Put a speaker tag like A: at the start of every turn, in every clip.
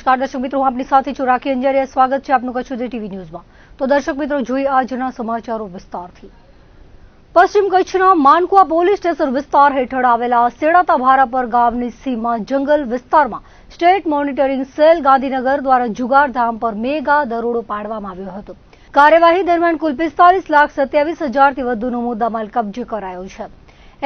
A: નમસ્કાર દર્શક મિત્રો, હું આપની સાથે છું રાખી અંજારિયા। સ્વાગત છે આપનું કચ્છ સુધી ટીવી ન્યૂઝમાં। તો દર્શક મિત્રો, જોઈએ આજના સમાચારો વિસ્તારથી। પશ્ચિમ કચ્છના માનકુવા પોલીસ સ્ટેશન વિસ્તાર હેઠળ આવેલા સેડાતા ભારાપર ગામની સીમા જંગલ વિસ્તારમાં સ્ટેટ મોનિટરિંગ સેલ ગાંધીનગર દ્વારા જુગારધામ પર મેગા દરોડો પાડવામાં આવ્યો હતો। કાર્યવાહી દરમિયાન કુલ 45,27,000થી વધુનો મુદ્દામાલ કબજે કરાયો છે।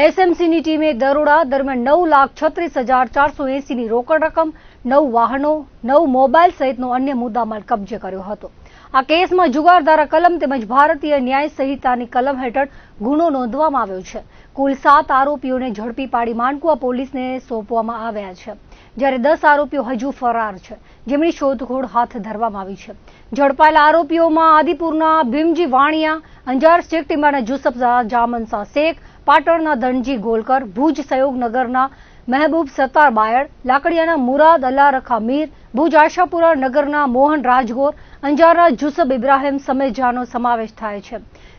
A: એસએમસીની ટીમે દરોડા દરમિયાન 9,36,480ની રોકડ રકમ, 9 વાહનો, 9 મોબાઈલ સહિતનો અન્ય મુદ્દામાલ કબજે કર્યો હતો। આ કેસમાં જુગારધારા કલમ તેમજ ભારતીય ન્યાય સંહિતાની કલમ હેઠળ ગુનો નોંધવામાં આવ્યો છે। કુલ 7 આરોપીઓને ઝડપી પાડી માનકુવા પોલીસને સોંપવામાં આવ્યા છે, જ્યારે 10 આરોપીઓ હજુ ફરાર છે, જેમની શોધખોળ હાથ ધરવામાં આવી છે। ઝડપાયેલા આરોપીઓમાં આદિપુરના ભીમજી વાણિયા, અંજાર સ્ટેકટીમાના જુસફ જામનસા શેખ, પાટણના ધનજી ગોલકર, ભુજ સહયોગનગરના મહેબૂબ સત્તાર બાયડ, લાકડિયાના મુરાદ અલ્લા રખા મીર, ભુજ આશાપુરા નગરના મોહન રાજગોર, અંજારના જુસબ ઇબ્રાહિમ સમેજાનો સમાવેશ થાય છે,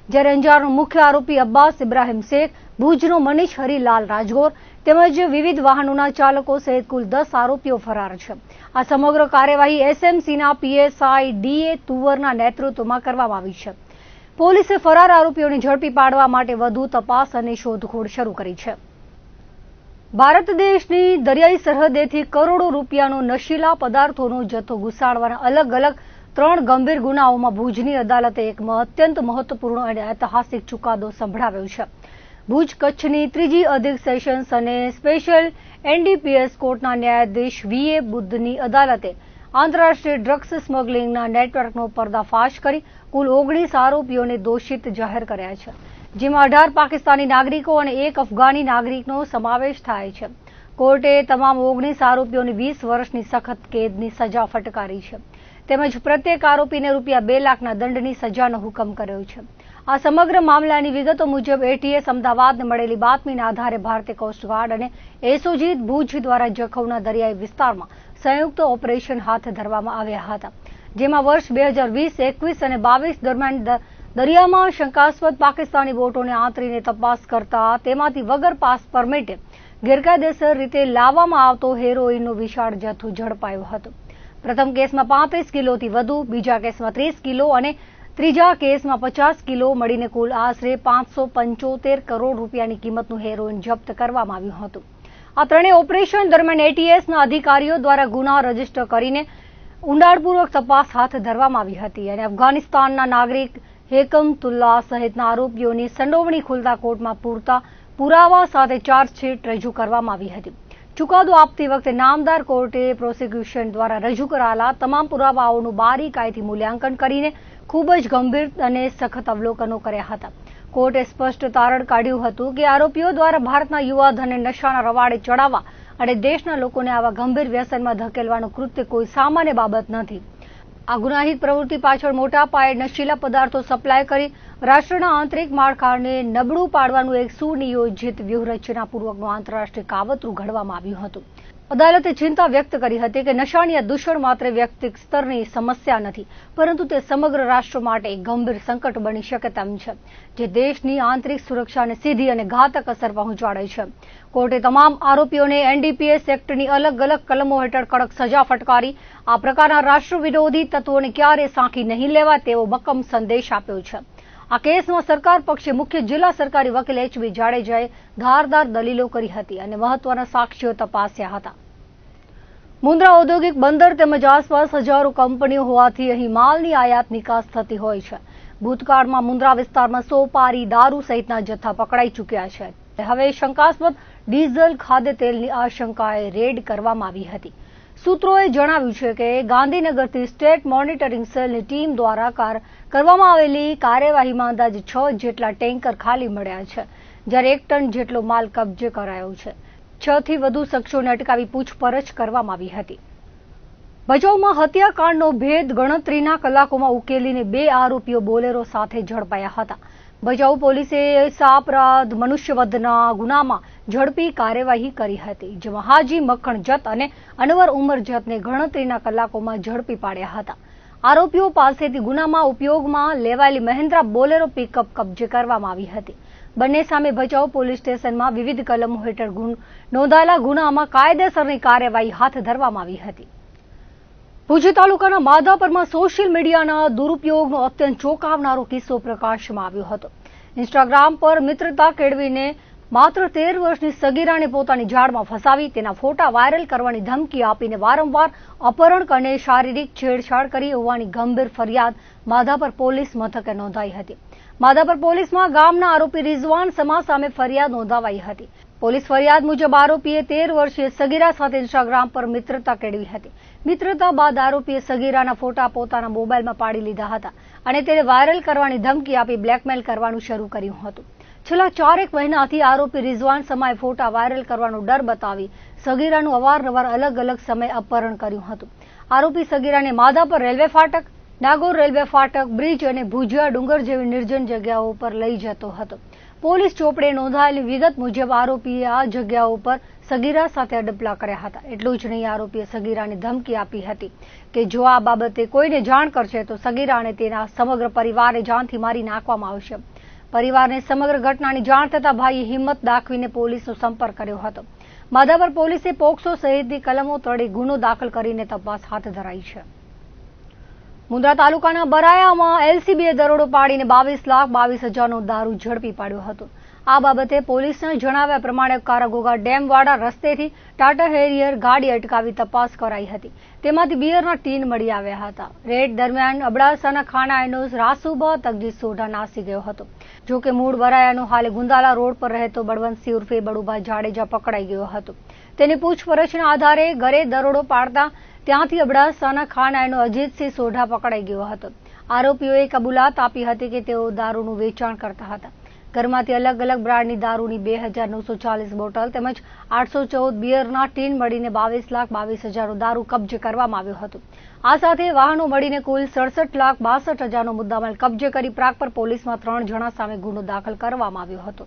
A: જ્યારે અંજારનો મુખ્ય આરોપી અબ્બાસ ઇબ્રાહિમ શેખ, ભુજનો મનીષ હરીલાલ રાજગોર તેમજ વિવિધ વાહનોના ચાલકો સહિત કુલ 10 આરોપીઓ ફરાર છે। આ સમગ્ર કાર્યવાહી એસએમસીના પીએસઆઈ ડીએ તુવરના નેતૃત્વમાં કરવામાં આવી છે। પોલીસે ફરાર આરોપીઓને ઝડપી પાડવા માટે વધુ તપાસ અને શોધખોળ શરૂ કરી છે। ભારત દેશની દરિયાઈ સરહદેથી કરોડો રૂપિયાનો નશીલા પદાર્થોનો જથ્થો ઘુસાડવાના અલગ અલગ 3 ગંભીર ગુનાઓમાં ભુજની અદાલતે એક અત્યંત મહત્વપૂર્ણ અને ઐતિહાસિક ચુકાદો સંભળાવ્યો છે। ભુજ કચ્છની 3જી અધિક સેશન્સ અને સ્પેશિયલ એનડીપીએસ કોર્ટના ન્યાયાધીશ વીએ બુદ્ધની અદાલતે આંતરરાષ્ટ્રીય ડ્રગ્સ સ્મગલિંગના નેટવર્કનો પર્દાફાશ કરી કુલ 19 આરોપીઓને દોષિત જાહેર કર્યા છે, જેમાં 18 પાકિસ્તાની નાગરિકો અને 1 અફઘાની નાગરિકનો સમાવેશ થાય છે। કોર્ટે તમામ 19 આરોપીઓને 20 વર્ષની સખત કેદની સજા ફટકારી છે, તેમજ પ્રત્યેક આરોપીને ₹2 લાખના દંડની સજાનો હુકમ કર્યો છે। આ સમગ્ર મામલાની વિગતો મુજબ એટીએસ અમદાવાદને મળેલી બાતમીના આધારે ભારતીય કોસ્ટગાર્ડ અને એસઓજી ભુજ દ્વારા જખૌના દરિયાઈ વિસ્તારમાં સંયુક્ત ઓપરેશન હાથ ધરવામાં આવ્યા હતા, જેમાં વર્ષ 2020, 21 અને 22 દરમિયાન દરિયામાં શંકાસ્પદ પાકિસ્તાની બોટોને આંતરીને તપાસ કરતા તેમાંથી વગર પાસ પરમિટે ગેરકાયદેસર રીતે લાવવામાં આવતો હેરોઇનનો વિશાળ જથ્થો ઝડપાયો હતો। પ્રથમ કેસમાં 35 કિલોથી વધુ, બીજા કેસમાં 30 કિલો અને ત્રીજા કેસમાં 50 કિલો મળીને કુલ આશરે 575 કરોડ રૂપિયાની કિંમતનું હેરોઇન જપ્ત કરવામાં આવ્યું હતું। આ ત્રણેય ઓપરેશન દરમિયાન એટીએસના અધિકારીઓ દ્વારા ગુના રજીસ્ટર કરીને ઊંડાણપૂર્વક તપાસ હાથ ધરવામાં આવી હતી અને અફઘાનિસ્તાનના નાગરિક હેકમતુલ્લા સહિતના આરોપીઓની સંડોવણી ખુલતા કોર્ટમાં પૂરતા પુરાવા સાથે ચાર્જશીટ રજૂ કરવામાં આવી હતી। ચુકાદો આપતી વખતે નામદાર કોર્ટે પ્રોસિક્યુશન દ્વારા રજૂ કરાયેલા તમામ પુરાવાઓનું બારીકાઈથી મૂલ્યાંકન કરીને ખૂબ જ ગંભીર અને સખત અવલોકનો કર્યા હતા। કોર્ટે સ્પષ્ટ તારણ કાઢ્યું હતું કે આરોપીઓ દ્વારા ભારતના યુવાધનને નશાના રવાડે ચડાવવા અને દેશના લોકોને આવા ગંભીર વ્યસનમાં ધકેલવાનું કૃત્ય કોઈ સામાન્ય બાબત નથી। આ ગુનાહિત પ્રવૃત્તિ પાછળ મોટા પાયે નશીલા પદાર્થો સપ્લાય કરી રાષ્ટ્રના આંતરિક માળખાને નબળું પાડવાનું એક સુનિયોજિત વ્યૂહરચનાપૂર્વકનું આંતરરાષ્ટ્રીય કાવતરું ઘડવામાં આવ્યું હતું। અદાલતે ચિંતા વ્યક્ત કરી હતી કે નશાની આ દૂષણ માત્ર વ્યક્તિગત સ્તરની સમસ્યા નથી, પરંતુ તે સમગ્ર રાષ્ટ્ર માટે એક ગંભીર સંકટ બની શકે તેમ છે, જે દેશની આંતરિક સુરક્ષાને સીધી અને ઘાતક અસર પહોંચાડે છે। કોર્ટે તમામ આરોપીઓને એનડીપીએસ એક્ટની અલગ અલગ કલમો હેઠળ કડક સજા ફટકારી આ પ્રકારના રાષ્ટ્ર વિરોધી તત્વોને ક્યારેય સાંખી નહીં લેવાય તેવો મક્કમ સંદેશ આપ્યો છે। આ કેસમાં સરકાર પક્ષે મુખ્ય જિલ્લા સરકારી વકીલ એચબી જાડેજાએ ધારદાર દલીલો કરી હતી અને મહત્વના સાક્ષ્યો તપાસ્યા હતા। મુન્દ્રા ઔદ્યોગિક બંદર તેમજ આસપાસ હજારો કંપનીઓ હોવાથી અહીં માલની આયાત નિકાસ થતી હોય છે। ભૂતકાળમાં મુન્દ્રા વિસ્તારમાં સોપારી, દારૂ સહિતના જથ્થા પકડાઈ ચૂક્યા છે। હવે શંકાસ્પદ ડીઝલ, ખાદ્ય તેલની આશંકાએ રેડ કરવામાં આવી હતી। સૂત્રોએ જણાવ્યું છે કે ગાંધીનગરથી સ્ટેટ મોનિટરિંગ સેલની ટીમ દ્વારા કરવામાં આવેલી કાર્યવાહીમાં અંદાજે 6 જેટલા ટેન્કર ખાલી મળ્યા છે, જ્યારે 1 ટન જેટલો માલ કબજે કરાયો છે। 6 થી વધુ શખ્સોને અટકાવી પૂછપરછ કરવામાં આવી હતી। ભચાઉમાં હત્યાકાંડનો ભેદ ગણતરીના કલાકોમાં ઉકેલીને 2 આરોપીઓ બોલેરો સાથે ઝડપાયા હતા। ભચાઉ પોલીસે સાપરાધ, મનુષ્યવધના ગુનામાં ઝડપી કાર્યવાહી કરી હતી, જેમાં હાજી મખણ જત અને અનવર ઉમર જતને ગણતરીના કલાકોમાં ઝડપી પાડ્યા હતા। આરોપીઓ પાસેથી ગુનામાં ઉપયોગમાં લેવાયેલી મહિન્દ્રા બોલેરો પિકઅપ કબજે કરવામાં આવી હતી। બંને સામે ભચાઉ પોલીસ સ્ટેશનમાં વિવિધ કલમો હેઠળ નોંધાયેલા ગુનામાં કાયદેસરની કાર્યવાહી હાથ ધરવામાં આવી હતી। ભુજ તાલુકાના માધાપરમાં સોશિયલ મીડિયાના દુરુપયોગનો અત્યંત ચોંકાવનારો કિસ્સો પ્રકાશમાં આવ્યો હતો. ઇન્સ્ટાગ્રામ પર મિત્રતા કેળવીને માત્ર 13 વર્ષની સગીરાને પોતાની જાળમાં ફસાવી તેના ફોટા વાયરલ કરવાની ધમકી આપીને વારંવાર અપહરણ અને શારીરિક છેડછાડ કરી હોવાની ગંભીર ફરિયાદ માધાપર પોલીસ મથકે નોંધાઈ હતી. માધાપર પોલીસમાં ગામના આરોપી રિઝવાન સમા સામે ફરિયાદ નોંધાવાઈ હતી. પોલીસ ફરિયાદ મુજબ આરોપીએ 13 વર્ષીય સગીરા સાથે ઇન્સ્ટાગ્રામ પર મિત્રતા કેળવી હતી. મિત્રતા બાદ આરોપીએ સગીરાના ફોટા પોતાના મોબાઈલમાં પાડી લીધા હતા અને તેને વાયરલ કરવાની ધમકી આપી બ્લેકમેલ કરવાનું શરૂ કર્યું હતું. છેલ્લા 4 મહિનાથી આરોપી રિઝવાન સમાએ ફોટા વાયરલ કરવાનો ડર બતાવી સગીરાનું અવારનવાર અલગ અલગ સમયે અપહરણ કર્યું હતું. આરોપી સગીરાને માધાપર રેલવે ફાટક, નાગોર રેલવે ફાટક, બ્રિજ અને ભુજિયા ડુંગર જેવી નિર્જન જગ્યાઓ પર લઈ જતો હતો. પોલીસ ચોપડે નોંધાયેલી વિગત મુજબ આરોપીએ આ જગ્યાઓ પર સગીરા સાથે અડપલા કર્યા હતા. એટલું જ નહીં, આરોપીએ સગીરાને ધમકી આપી હતી કે જો આ બાબતે કોઈને જાણ કરશે તો સગીરા અને તેના સમગ્ર પરિવારને જાનથી મારી નાખવામાં આવશે. પરિવારને સમગ્ર ઘટનાની જાણ થતા ભાઈએ હિંમત દાખવીને પોલીસનો સંપર્ક કર્યો હતો. માધાપર પોલીસે પોક્સો સહિતની કલમો તળે ગુનો દાખલ કરીને તપાસ હાથ ધરાઈ છે. મુન્દ્રા તાલુકાના બરાયામાં એલસીબીએ દરોડો પાડીને 22,22,000નો દારૂ ઝડપી પાડ્યો હતો. આ બાબતે પોલીસના જણાવ્યા પ્રમાણે કારાગોગા ડેમવાડા રસ્તેથી ટાટા હેરિયર ગાડી અટકાવી તપાસ કરાઈ હતી. તેમાંથી બિયરના ટીન મળી આવ્યા હતા. રેડ દરમિયાન અબડાસાના ખાના એનોસ રાસુબા તગજી સોઢા નાસી ગયો હતો. જોકે મૂળ બરાયાનો હાલે ગુંદાલા રોડ પર રહેતો બળવંતસિંહ ઉર્ફે બળુભાઈ જાડેજા પકડાઈ ગયો હતો. તેની પૂછપરછના આધારે ઘરે દરોડો પાડતા ત્યાંથી અબડાસાના ખાનાનો અજીતસિંહ સોઢા પકડાઈ ગયો હતો. આરોપીઓએ કબૂલાત આપી હતી કે તેઓ દારૂનું વેચાણ કરતા હતા. ઘરમાંથી અલગ અલગ બ્રાન્ડની દારૂની 2,940 બોટલ તેમજ 814 બિયરના ટીન મળીને 22,22,000નો દારૂ કબજે કરવામાં આવ્યો હતો. આ સાથે વાહનો મળીને કુલ 67,62,000નો મુદ્દામાલ કબજે કરી પ્રાગપર પોલીસમાં 3 જણા સામે ગુનો દાખલ કરવામાં આવ્યો હતો.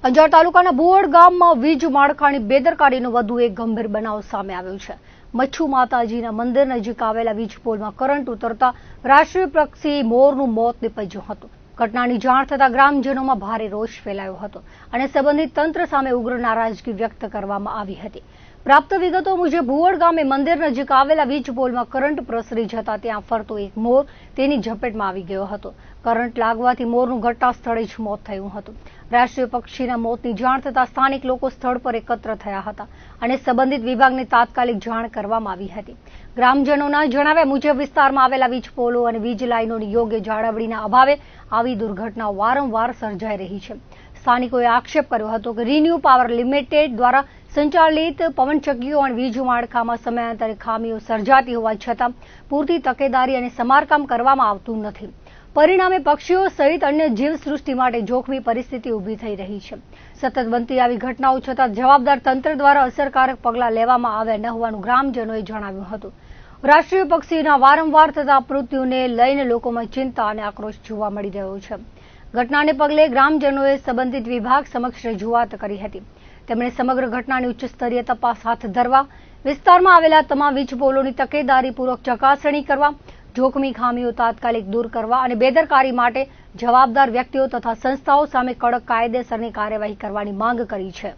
A: અંજાર તાલુકાના ભુવડ ગામમાં વીજ માળખાની બેદરકારીનો વધુ એક ગંભીર બનાવ સામે આવ્યો છે. મચ્છુ માતાજીના મંદિર નજીક આવેલા વીજ પોલમાં કરંટ ઉતરતા રાષ્ટ્રીય પક્ષી મોરનું મોત નીપજ્યું હતું. ઘટનાની જાણ થતાં ગ્રામજનોમાં ભારે રોષ ફેલાયો હતો અને સંબંધિત તંત્ર સામે ઉગ્ર નારાજગી વ્યક્ત કરવામાં આવી હતી. પ્રાપ્ત વિગતો મુજબ ભુવડ ગામે મંદિર નજીક આવેલા વીજ પોલમાં કરંટ પ્રસરી જતા ત્યાં ફરતો એક મોર તેની ઝપેટમાં આવી ગયો હતો. કરંટ લાગવાથી મોરનું ઘટના સ્થળે જ મોત થયું હતું. રાષ્ટ્રીય પક્ષીના મોતની જાણ થતાં સ્થાનિક લોકો સ્થળ પર એકત્ર થયા હતા અને સંબંધિત વિભાગને તાત્કાલિક જાણ કરવામાં આવી હતી. ગ્રામજનોના જણાવ્યા મુજબ વિસ્તારમાં આવેલા વીજ પોલો અને વીજ લાઇનોની યોગ્ય જાળવણીના અભાવે આવી દુર્ઘટનાઓ વારંવાર સર્જાઈ રહી છે. સ્થાનિકોએ આક્ષેપ કર્યો હતો કે રિન્યુ પાવર લિમિટેડ દ્વારા સંચાલિત પવનચક્કીઓ અને વીજ માળખામાં સમયાંતરે ખામીઓ સર્જાતી હોવા છતાં પૂરતી તકેદારી અને સમારકામ કરવામાં આવતું નથી. પરિણામે પક્ષીઓ સહિત અન્ય જીવસૃષ્ટિ માટે જોખમી પરિસ્થિતિ ઊભી થઈ રહી છે. સતત બનતી આવી ઘટનાઓ છતાં જવાબદાર તંત્ર દ્વારા અસરકારક પગલાં લેવામાં આવ્યા ન હોવાનું ગ્રામજનોએ જણાવ્યું હતું. રાષ્ટ્રીય પક્ષીના વારંવાર થતા મૃત્યુને લઈને લોકોમાં ચિંતા અને આક્રોશ જોવા મળી રહ્યો છે. ઘટનાને પગલે ગ્રામજનોએ સંબંધિત વિભાગ સમક્ષ રજૂઆત કરી હતી. તેમણે સમગ્ર ઘટનાની ઉચ્ચ સ્તરીય તપાસ હાથ ધરવા, વિસ્તારમાં આવેલા તમામ વીજ પોલોની તકેદારીપૂર્વક ચકાસણી કરવા, જોખમી ખામીઓ તાત્કાલિક દૂર કરવા અને બેદરકારી માટે જવાબદાર વ્યક્તિઓ તથા સંસ્થાઓ સામે કડક કાયદેસરની કાર્યવાહી કરવાની માંગ કરી છે.